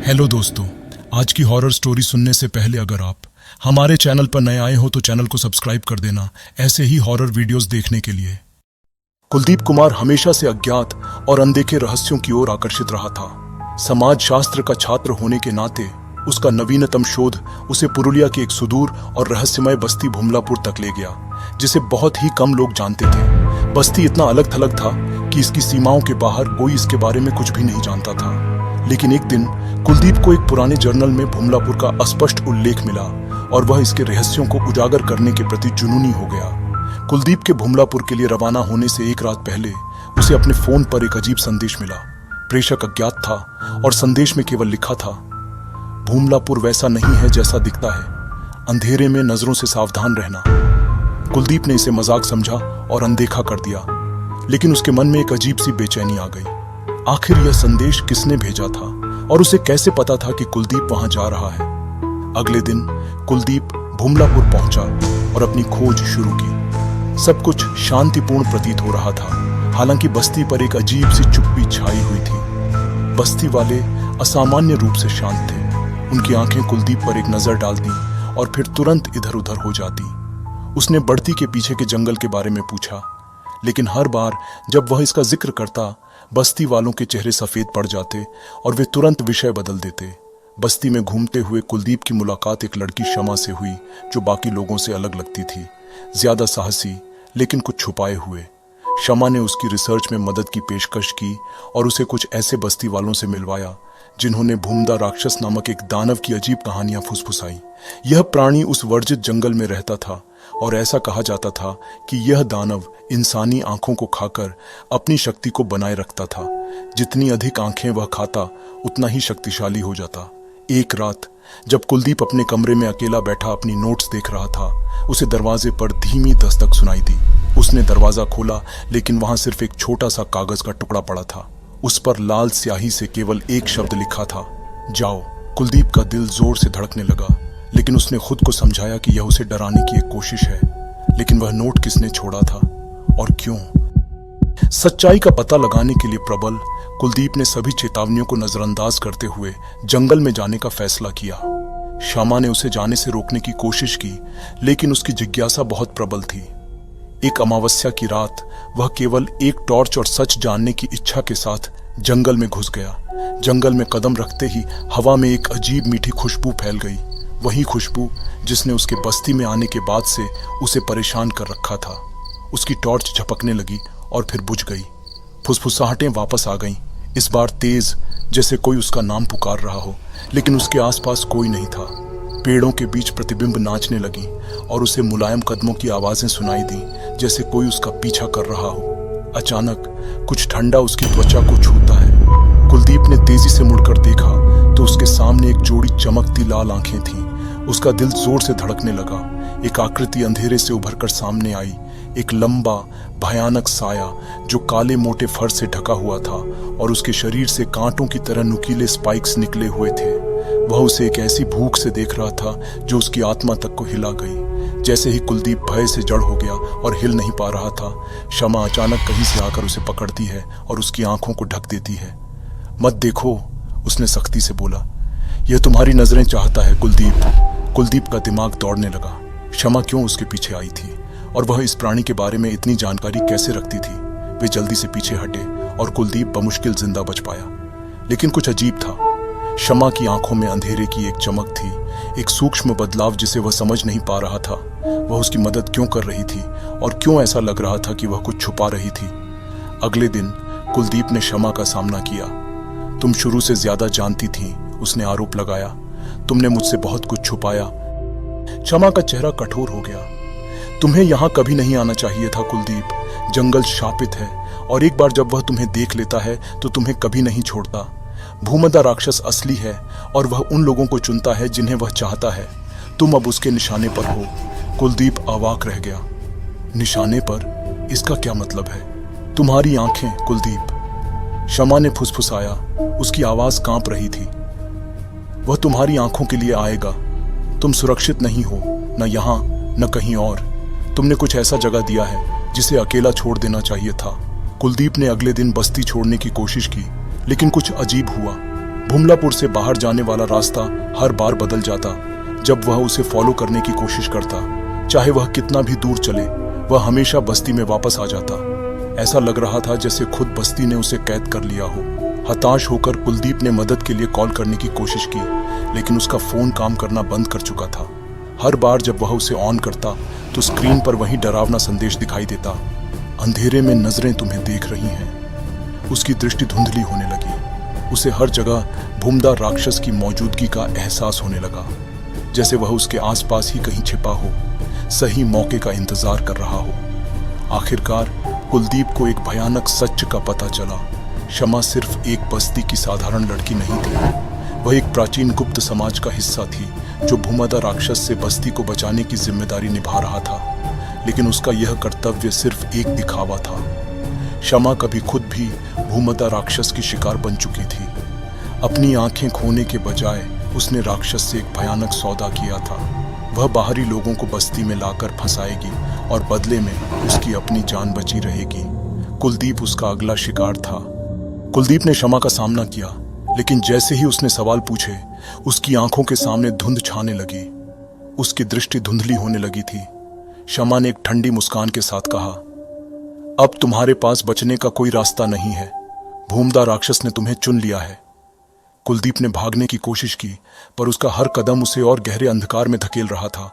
Hello दोस्तों, आज की हॉरर स्टोरी सुनने से पहले अगर आप हमारे चैनल पर नए आए हो तो चैनल को सब्सक्राइब कर देना ऐसे ही हॉरर वीडियोस देखने के लिए। कुलदीप कुमार हमेशा से अज्ञात और अनदेखे रहस्यों की ओर आकर्षित रहा था। समाज शास्त्र का छात्र होने के नाते उसका नवीनतम शोध उसे पुरुलिया की एक सुदूर और रहस्यमय बस्ती भूमलापुर तक ले गया, जिसे बहुत ही कम लोग जानते थे। बस्ती इतना अलग थलग था कि इसकी सीमाओं के बाहर कोई इसके बारे में कुछ भी नहीं जानता था। लेकिन एक दिन कुलदीप को एक पुराने जर्नल में भूमलापुर का अस्पष्ट उल्लेख मिला और वह इसके रहस्यों को उजागर करने के प्रति जुनूनी हो गया। कुलदीप के भूमलापुर के लिए रवाना होने से एक रात पहले उसे अपने फोन पर एक अजीब संदेश मिला। प्रेषक अज्ञात था और संदेश में केवल लिखा था, भूमलापुर वैसा नहीं है जैसा दिखता है, अंधेरे में नजरों से सावधान रहना। कुलदीप ने इसे मजाक समझा और अनदेखा कर दिया, लेकिन उसके मन में एक अजीब सी बेचैनी आ गई। आखिर यह संदेश किसने भेजा था और उसे कैसे पता था कि कुलदीप वहां जा रहा है। अगले दिन कुलदीप भूमलापुर पहुंचा और अपनी खोज शुरू की। सब कुछ शांतिपूर्ण प्रतीत हो रहा था, हालांकि बस्ती पर एक अजीब सी चुप्पी छाई हुई थी। बस्ती वाले असामान्य रूप से शांत थे। उनकी आंखें कुलदीप पर एक नजर डाल दी और फिर तुरंत इधर उधर हो जाती। उसने बढ़ती के पीछे के जंगल के बारे में पूछा, लेकिन हर बार जब वह इसका जिक्र करता, बस्ती वालों के चेहरे सफेद पड़ जाते और वे तुरंत विषय बदल देते। बस्ती में घूमते हुए कुलदीप की मुलाकात एक लड़की शमा से हुई, जो बाकी लोगों से अलग लगती थी, ज्यादा साहसी लेकिन कुछ छुपाए हुए। शमा ने उसकी रिसर्च में मदद की पेशकश की और उसे कुछ ऐसे बस्ती वालों से मिलवाया जिन्होंने भूमदा राक्षस नामक एक दानव की अजीब कहानियां फुसफुसाई। यह प्राणी उस वर्जित जंगल में रहता था और ऐसा कहा जाता था कि यह दानव इंसानी आंखों को खाकर अपनी शक्ति को बनाए रखता था। जितनी अधिक आंखें वह खाता उतना ही शक्तिशाली हो जाता। एक रात जब कुलदीप अपने कमरे में अकेला बैठा अपनी नोट्स देख रहा था, उसे दरवाजे पर धीमी दस्तक सुनाई दी। उसने दरवाजा खोला, लेकिन वहां सिर्फ एक छोटा सा कागज का टुकड़ा पड़ा था। उस पर लाल स्याही से केवल एक शब्द लिखा था, जाओ। कुलदीप का दिल जोर से धड़कने लगा, लेकिन उसने खुद को समझाया कि यह उसे डराने की एक कोशिश है। लेकिन वह नोट किसने छोड़ा था और क्यों? सच्चाई का पता लगाने के लिए प्रबल कुलदीप ने सभी चेतावनियों को नजरअंदाज करते हुए जंगल में जाने का फैसला किया। श्यामा ने उसे जाने से रोकने की कोशिश की, लेकिन उसकी जिज्ञासा बहुत प्रबल थी। एक अमावस्या की रात वह केवल एक टॉर्च और सच जानने की इच्छा के साथ जंगल में घुस गया। जंगल में कदम रखते ही हवा में एक अजीब मीठी खुशबू फैल गई, वही खुशबू जिसने उसके बस्ती में आने के बाद से उसे परेशान कर रखा था। उसकी टॉर्च झपकने लगी और फिर बुझ गई। फुसफुसाहटें वापस आ गईं, इस बार तेज, जैसे कोई उसका नाम पुकार रहा हो, लेकिन उसके आसपास कोई नहीं था। पेड़ों के बीच प्रतिबिंब नाचने लगी और उसे मुलायम कदमों की आवाजें सुनाई दी, जैसे कोई उसका पीछा कर रहा हो। अचानक कुछ ठंडा उसकी त्वचा को छूता है। कुलदीप ने तेजी से मुड़कर देखा तो उसके सामने एक जोड़ी चमकती लाल आंखें थीं। उसका दिल जोर से धड़कने लगा। एक आकृति अंधेरे से उभरकर सामने आई, एक लंबा भयानक साया जो काले मोटे फर से ढका हुआ था और उसके शरीर से कांटों की तरह नुकीले स्पाइक्स निकले हुए थे। वह उसे एक ऐसी भूख से देख रहा था जो उसकी आत्मा तक को हिला गई। जैसे ही कुलदीप भय से जड़ हो गया और हिल नहीं पा रहा था, शमा अचानक कहीं से आकर उसे पकड़ती है और उसकी आंखों को ढक देती है। मत देखो, उसने सख्ती से बोला, यह तुम्हारी नजरें चाहता है कुलदीप। कुलदीप का दिमाग दौड़ने लगा। शमा क्यों उसके पीछे आई थी और वह इस प्राणी के बारे में इतनी जानकारी कैसे रखती थी? वे जल्दी से पीछे हटे और कुलदीप बमुश्किल जिंदा बच पाया। लेकिन कुछ अजीब था। शमा की आंखों में अंधेरे की एक चमक थी, एक सूक्ष्म बदलाव जिसे वह समझ नहीं पा रहा था। वह उसकी मदद क्यों कर रही थी और क्यों ऐसा लग रहा था कि वह कुछ छुपा रही थी? अगले दिन कुलदीप ने शमा का सामना किया। तुम शुरू से ज्यादा जानती थी, उसने आरोप लगाया। तुमने मुझसे बहुत कुछ छुपाया। शमा का चेहरा कठोर हो गया। तुम्हें यहां कभी नहीं आना चाहिए था कुलदीप। जंगल शापित है और एक बार जब वह तुम्हें देख लेता है तो तुम्हें कभी नहीं छोड़ता। भूमदा राक्षस असली है और वह उन लोगों को चुनता है जिन्हें वह चाहता है। तुम अब उसके निशाने पर हो। कुलदीप अवाक रह गया। निशाने पर? इसका क्या मतलब है? तुम्हारी आंखें कुलदीप, शमा ने फुसफुसाया। उसकी आवाज कांप रही थी। वह तुम्हारी आंखों के लिए आएगा। तुम सुरक्षित नहीं हो, न यहां न कहीं और। तुमने कुछ ऐसा जगह दिया है जिसे अकेला छोड़ देना चाहिए था। कुलदीप ने अगले दिन बस्ती छोड़ने की कोशिश की, लेकिन कुछ अजीब हुआ। भुमलापुर से बाहर जाने वाला रास्ता हर बार बदल जाता जब वह उसे फॉलो करने की कोशिश करता। चाहे वह कितना भी दूर चले, वह हमेशा बस्ती में वापस आ जाता। ऐसा लग रहा था जैसे खुद बस्ती ने उसे कैद कर लिया हो। हताश होकर कुलदीप ने मदद के लिए कॉल करने की कोशिश की, लेकिन उसका फोन काम करना बंद कर चुका था। हर बार जब वह उसे ऑन करता तो स्क्रीन पर वही डरावना संदेश दिखाई देता, अंधेरे में नजरें तुम्हें देख रही हैं। उसकी दृष्टि धुंधली होने लगी। उसे हर जगह भूमदार राक्षस की मौजूदगी का एहसास होने लगा, जैसे वह उसके आसपास ही कहीं छिपा हो, सही मौके का इंतजार कर रहा हो। आखिरकार कुलदीप को एक भयानक सच का पता चला। शमा सिर्फ एक बस्ती की साधारण लड़की नहीं थी, वह एक प्राचीन गुप्त समाज का हिस्सा थी जो भूमदा राक्षस से बस्ती को बचाने की जिम्मेदारी निभा रहा था। लेकिन उसका यह कर्तव्य सिर्फ एक दिखावा था। शमा कभी खुद भी भूमदा राक्षस की शिकार बन चुकी थी। अपनी आंखें खोने के बजाय उसने राक्षस से एक भयानक सौदा किया था। वह बाहरी लोगों को बस्ती में लाकर फंसाएगी और बदले में उसकी अपनी जान बची रहेगी। कुलदीप उसका अगला शिकार था। कुलदीप ने शमा का सामना किया, लेकिन जैसे ही उसने सवाल पूछे, उसकी आंखों के सामने धुंध छाने लगी। उसकी दृष्टि धुंधली होने लगी थी। शमा ने एक ठंडी मुस्कान के साथ कहा, अब तुम्हारे पास बचने का कोई रास्ता नहीं है। भूमदा राक्षस ने तुम्हें चुन लिया है। कुलदीप ने भागने की कोशिश की, पर उसका हर कदम उसे और गहरे अंधकार में धकेल रहा था।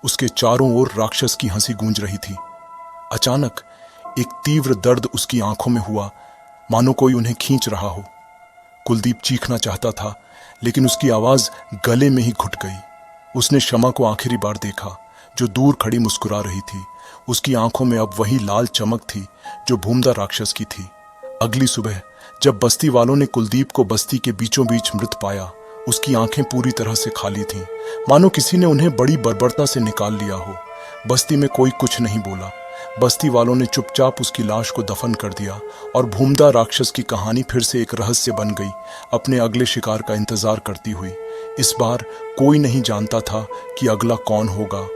उसके चारों ओर राक्षस की हंसी गूंज रही थी। अचानक एक तीव्र दर्द उसकी आंखों में हुआ, मानो कोई उन्हें खींच रहा हो। कुलदीप चीखना चाहता था, लेकिन उसकी आवाज गले में ही घुट गई। उसने शमा को आखिरी बार देखा, जो दूर खड़ी मुस्कुरा रही थी। उसकी आंखों में अब वही लाल चमक थी जो भूमदा राक्षस की थी। अगली सुबह जब बस्ती वालों ने कुलदीप को बस्ती के बीचों बीच मृत पाया, उसकी आंखें पूरी तरह से खाली थीं, मानो किसी ने उन्हें बड़ी बर्बरता से निकाल लिया हो। बस्ती में कोई कुछ नहीं बोला। बस्ती वालों ने चुपचाप उसकी लाश को दफन कर दिया और भूमदा राक्षस की कहानी फिर से एक रहस्य बन गई, अपने अगले शिकार का इंतजार करती हुई। इस बार कोई नहीं जानता था कि अगला कौन होगा